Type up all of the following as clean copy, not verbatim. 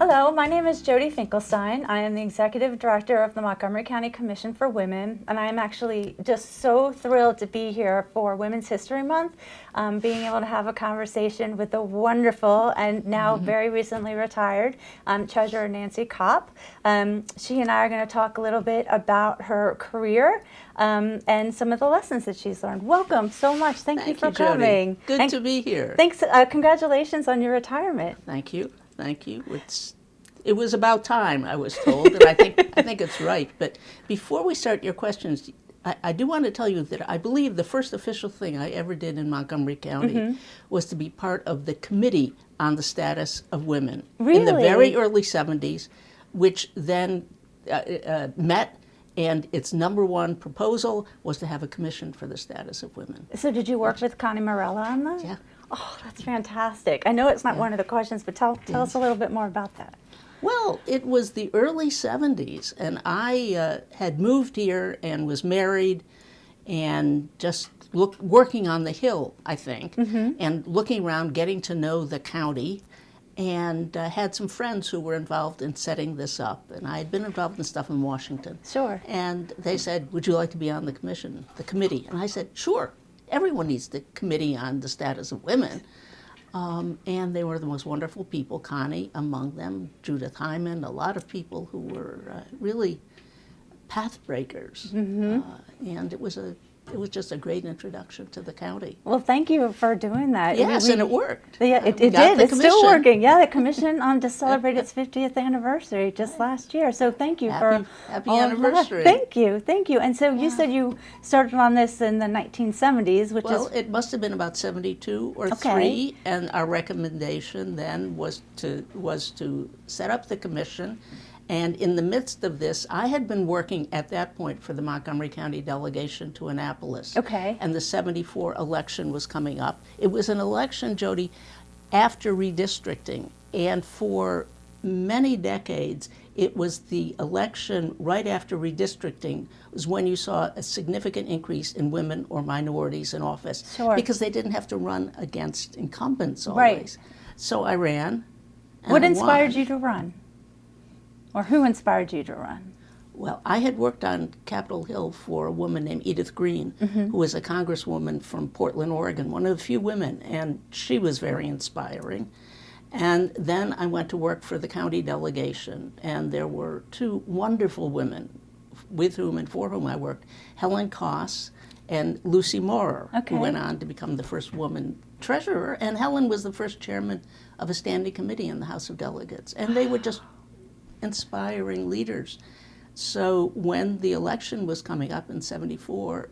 Hello, my name is Jodi Finklestein. I am the Executive Director of the Montgomery County Commission for Women, and I am actually just so thrilled to be here for Women's History Month, being able to have a conversation with the wonderful and now very recently retired Treasurer Nancy Kopp. She and I are going to talk a little bit about her career and some of the lessons that she's learned. Welcome so much. Thank you for coming. Good to be here. Thanks. Congratulations on your retirement. Thank you. Thank you. It was about time, I was told, and I think it's right. But before we start your questions, I do want to tell you that I believe the first official thing I ever did in Montgomery County was to be part of the Committee on the Status of Women in the very early 70s, which then met, and its number one proposal was to have a commission for the status of women. So did you work with Connie Morella on that? Yeah. Oh, that's fantastic. I know it's not one of the questions, but tell us a little bit more about that. Well, it was the early 70s, and I had moved here and was married and just working on the Hill, I think, and looking around, getting to know the county, and had some friends who were involved in setting this up. And I had been involved in stuff in Washington. Sure. And they said, would you like to be on the committee? And I said, sure. Everyone needs the Committee on the Status of Women. And they were the most wonderful people, Connie among them, Judith Hyman, a lot of people who were really path breakers. And it was just a great introduction to the county. Well, thank you for doing that. Yes, and it worked. Yeah, it did. It's still working. Yeah, the commission just celebrated its 50th anniversary just last year. So thank you for happy all anniversary. Of that. Thank you. And so you said you started on this in the 1970s, which well, it must have been about 72 or 3, and our recommendation then was to set up the commission. And in the midst of this, I had been working at that point for the Montgomery County delegation to Annapolis. Okay. And the 74 election was coming up. It was an election, Jodi, after redistricting. And for many decades, it was the election right after redistricting was when you saw a significant increase in women or minorities in office. Sure. Because they didn't have to run against incumbents always. Right. So I ran. What inspired you to run? Or who inspired you to run? Well, I had worked on Capitol Hill for a woman named Edith Green, who was a congresswoman from Portland, Oregon, one of the few women, and she was very inspiring. And then I went to work for the county delegation, and there were 2 wonderful women with whom and for whom I worked, Helen Koss and Lucy Moorer, who went on to become the first woman treasurer, and Helen was the first chairman of a standing committee in the House of Delegates. And they were just inspiring leaders. So when the election was coming up in 74,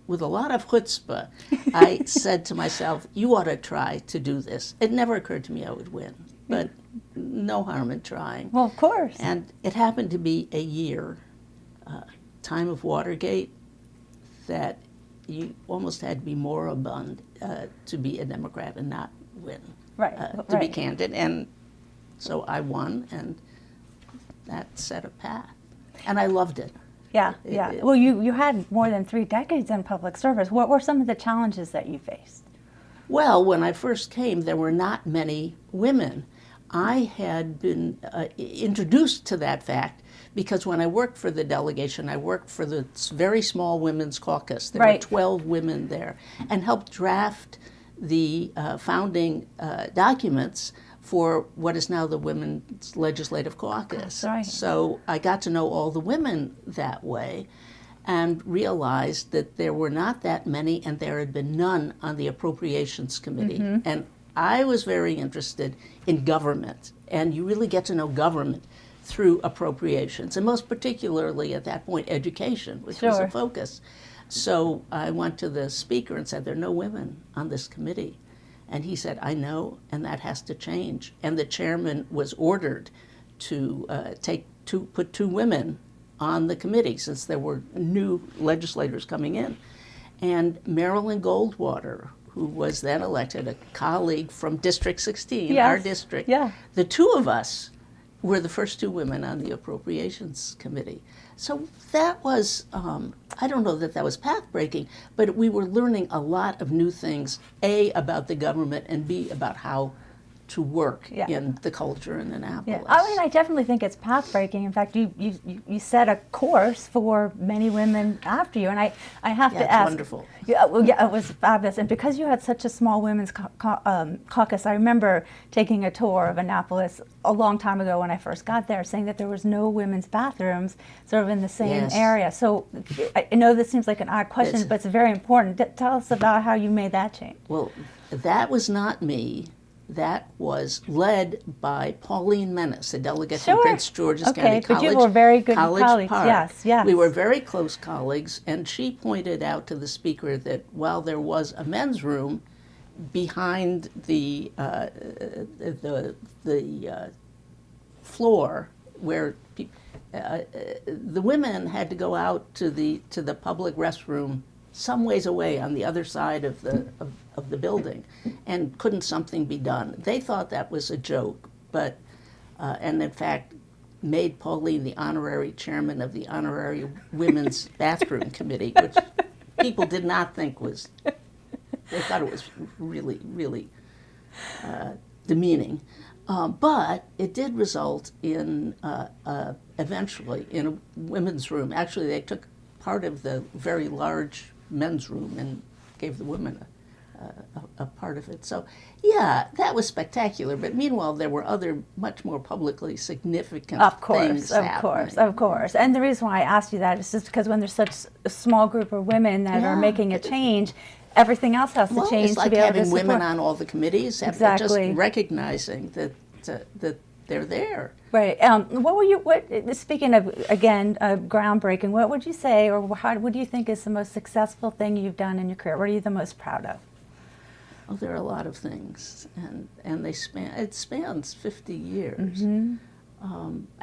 with a lot of chutzpah, I said to myself, you ought to try to do this. It never occurred to me I would win, but no harm in trying. Well, of course. And it happened to be a year, time of Watergate, that you almost had to be moribund to be a Democrat and not win, to be candid. And so I won, and that set a path. And I loved it. Yeah. Well, you had more than 3 decades in public service. What were some of the challenges that you faced? Well, when I first came, there were not many women. I had been introduced to that fact because when I worked for the delegation, I worked for the very small women's caucus. There were 12 women there, and helped draft the founding documents for what is now the Women's Legislative Caucus. So I got to know all the women that way and realized that there were not that many, and there had been none on the Appropriations Committee. And I was very interested in government, and you really get to know government through appropriations, and most particularly at that point, education, which was a focus. So I went to the speaker and said, there are no women on this committee. And he said, I know, and that has to change. And the chairman was ordered to put 2 women on the committee, since there were new legislators coming in. And Marilyn Goldwater, who was then elected, a colleague from District 16, our district, the 2 of us were the first 2 women on the Appropriations Committee. So that was, I don't know that was path-breaking, but we were learning a lot of new things, A, about the government, and B, about how to work Yeah. in the culture in Yeah, Annapolis. I mean, I definitely think it's path-breaking. In fact, you set a course for many women after you, and I have Yeah, to it's ask. wonderful. Yeah, well, yeah, it was fabulous, and because you had such a small women's caucus, I remember taking a tour of Annapolis a long time ago when I first got there, saying that there was no women's bathrooms sort of in the same Yes. area. So I know this seems like an odd question, It's- but it's very important. Tell us about how you made that change. Well, that was not me. That was led by Pauline Menace, a delegate Sure. from Prince George's Okay, County but College. you were very good College colleagues. Park. Yes, yes. We were very close colleagues, and she pointed out to the speaker that while there was a men's room behind the floor where the women had to go out to the public restroom some ways away on the other side of the building, and couldn't something be done? They thought that was a joke, but and in fact made Pauline the honorary chairman of the honorary women's bathroom committee, which people did not think was. They thought it was really, really demeaning. But it did result in, eventually, in a women's room. Actually, they took part of the very large men's room and gave the women a part of it. So, yeah, that was spectacular. But meanwhile, there were other much more publicly significant things happening. Of course. And the reason why I asked you that is just because when there's such a small group of women that are Yeah. making a change, everything else has to Well, change it's to like be able to having support. women on all the committees, Exactly. just recognizing that they're there. Right. What were you? Speaking of again groundbreaking, what would you say, or what do you think is the most successful thing you've done in your career? What are you the most proud of? Oh, there are a lot of things, and it spans 50 years. And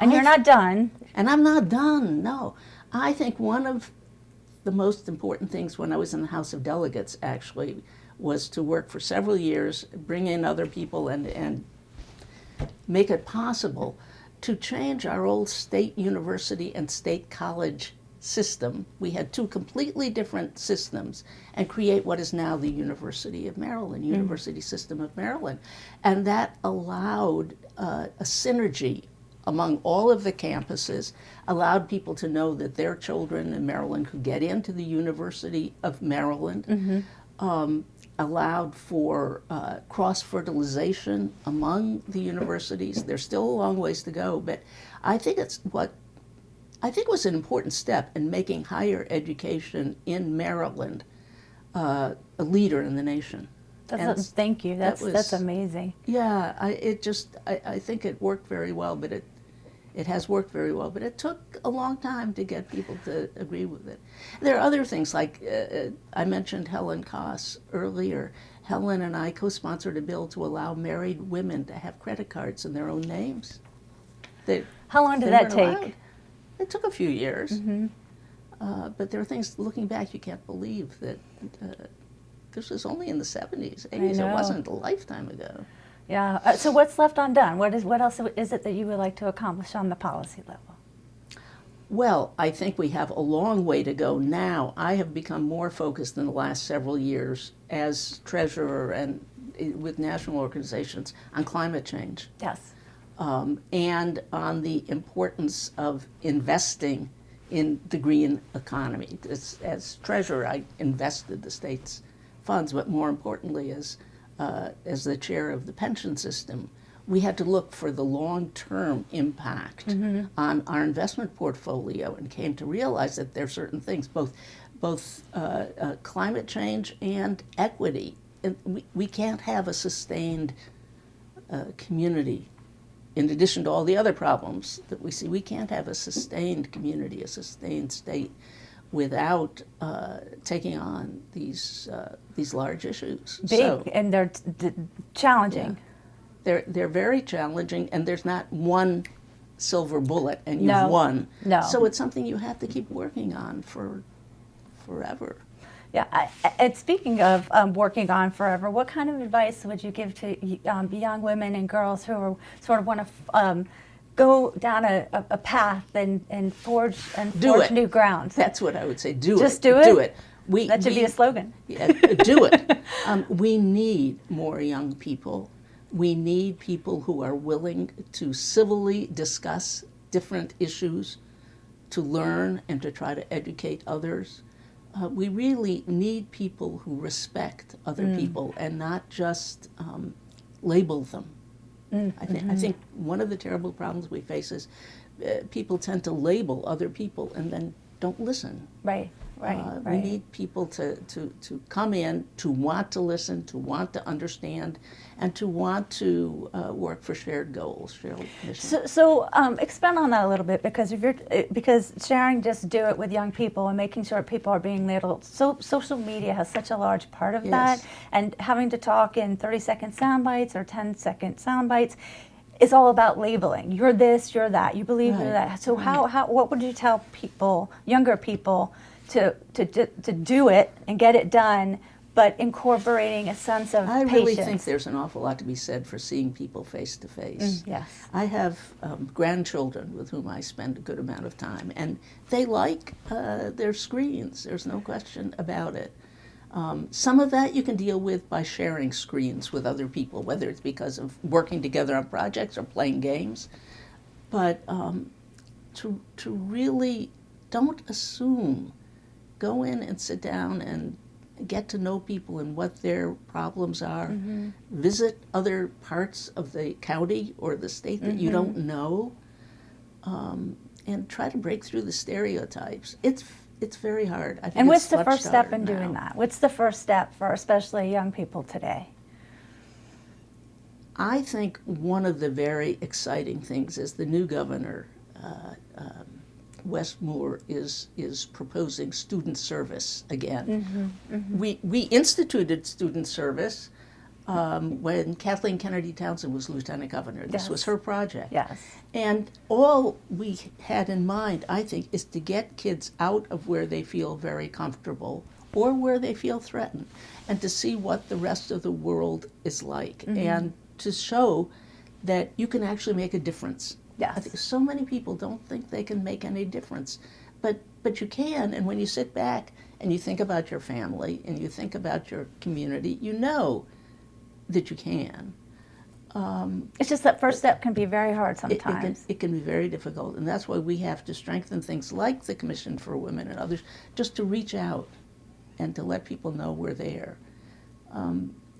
you're not done. And I'm not done. No, I think one of the most important things when I was in the House of Delegates actually was to work for several years, bring in other people, and make it possible to change our old state university and state college system. We had two completely different systems, and create what is now the University of Maryland, University System of Maryland. And that allowed a synergy among all of the campuses, allowed people to know that their children in Maryland could get into the University of Maryland, allowed for cross-fertilization among the universities. There's still a long ways to go, but I think was an important step in making higher education in Maryland a leader in the nation. Thank you. That's amazing. Yeah, I think it worked very well, but it has worked very well, but it took a long time to get people to agree with it. There are other things, like I mentioned Helen Koss earlier. Helen and I co-sponsored a bill to allow married women to have credit cards in their own names. How long did that take? It took a few years. But there are things, looking back, you can't believe that this was only in the 70s, 80s. It wasn't a lifetime ago. Yeah. So what's left undone? What else is it that you would like to accomplish on the policy level? Well, I think we have a long way to go now. I have become more focused in the last several years as treasurer and with national organizations on climate change. Yes. And on the importance of investing in the green economy. As treasurer, I invested the state's funds, but more importantly, as the chair of the pension system, we had to look for the long-term impact on our investment portfolio, and came to realize that there are certain things, both climate change and equity. And we can't have a sustained community. In addition to all the other problems that we see, we can't have a sustained community, a sustained state, without taking on these large issues. Big, and they're challenging. Yeah. They're very challenging, and there's not one silver bullet and you've No. won. No. So it's something you have to keep working on forever. Yeah, and speaking of working on forever, what kind of advice would you give to young women and girls who sort of want to go down a path and forge new ground? That's what I would say. Do Just it. do it? Do it. That should be a slogan. Yeah, do it. We need more young people. We need people who are willing to civilly discuss different issues, to learn and to try to educate others. We really need people who respect other people and not just label them. I think one of the terrible problems we face is people tend to label other people and then don't listen. Right. We need people to come in, to want to listen, to want to understand, and to want to work for shared goals, shared mission. So expand on that a little bit, because because sharing Just Do It with young people and making sure people are being labeled. So social media has such a large part of that, and having to talk in 30-second sound bites or 10-second sound bites is all about labeling. You're this, you're that. You believe you're that. So what would you tell people, younger people, to do it and get it done, but incorporating a sense of patience? I really think there's an awful lot to be said for seeing people face to face. Yes. I have grandchildren with whom I spend a good amount of time, and they like their screens. There's no question about it. Some of that you can deal with by sharing screens with other people, whether it's because of working together on projects or playing games. But to really don't assume. Go in and sit down and get to know people and what their problems are. Visit other parts of the county or the state that you don't know, and try to break through the stereotypes. It's very hard. I think And what's it's the much first step harder in doing now. that? What's the first step for especially young people today? I think one of the very exciting things is the new governor, Wes Moore, is proposing student service again. We instituted student service when Kathleen Kennedy Townsend was lieutenant governor. This was her project. Yes. And all we had in mind, I think, is to get kids out of where they feel very comfortable or where they feel threatened, and to see what the rest of the world is like, and to show that you can actually make a difference. Yes. I think so many people don't think they can make any difference, but you can. And when you sit back and you think about your family and you think about your community, you know that you can. It's just that first step can be very hard sometimes. It can be very difficult, and that's why we have to strengthen things like the Commission for Women and others, just to reach out and to let people know we're there.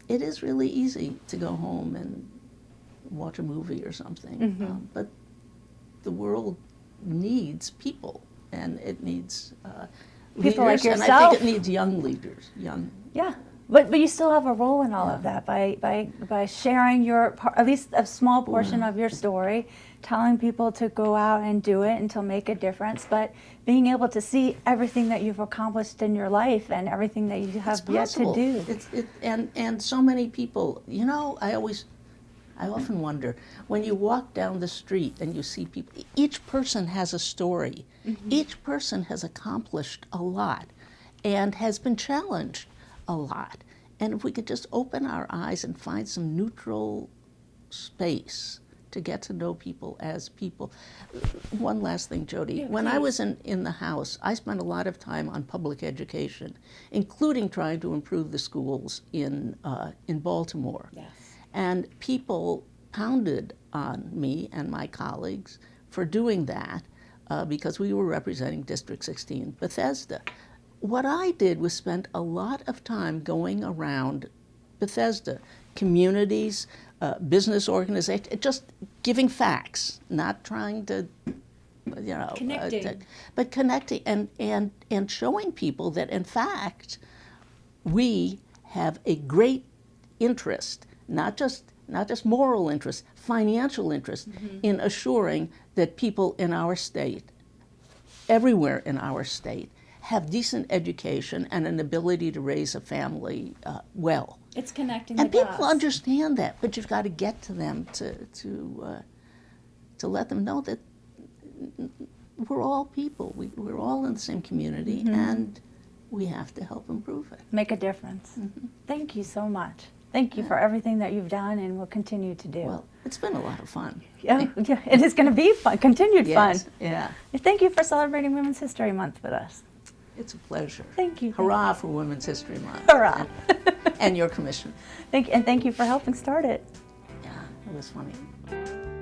It is really easy to go home and watch a movie or something, but the world needs people, and it needs People like leaders, and I yourself. think it needs young leaders. Yeah, but you still have a role in all of that by sharing your at least a small portion of your story, telling people to go out and do it and to make a difference, but being able to see everything that you've accomplished in your life and everything that you have yet to do. And so many people, I often wonder, when you walk down the street and you see people, each person has a story. Each person has accomplished a lot and has been challenged a lot. And if we could just open our eyes and find some neutral space to get to know people as people. One last thing, Jodi. When I was in the House, I spent a lot of time on public education, including trying to improve the schools in Baltimore. Yes. And people pounded on me and my colleagues for doing that because we were representing District 16, Bethesda. What I did was spend a lot of time going around Bethesda, communities, business organizations, just giving facts, not trying to, Connecting. but connecting and showing people that, in fact, we have a great interest, not just moral interest, financial interest, in assuring that people in our state, everywhere in our state, have decent education and an ability to raise a family well. It's connecting And the people dots. understand that, but you've got to get to them to let them know that we're all people. We're all in the same community, and we have to help improve it. Make a difference. Thank you so much. Thank you for everything that you've done and will continue to do. Well, it's been a lot of fun. Yeah, it is going to be fun, continued Yes, fun. yeah. Thank you for celebrating Women's History Month with us. It's a pleasure. Thank you. Hurrah for Women's History Month. Hurrah. And your commission. Thank you for helping start it. was funny.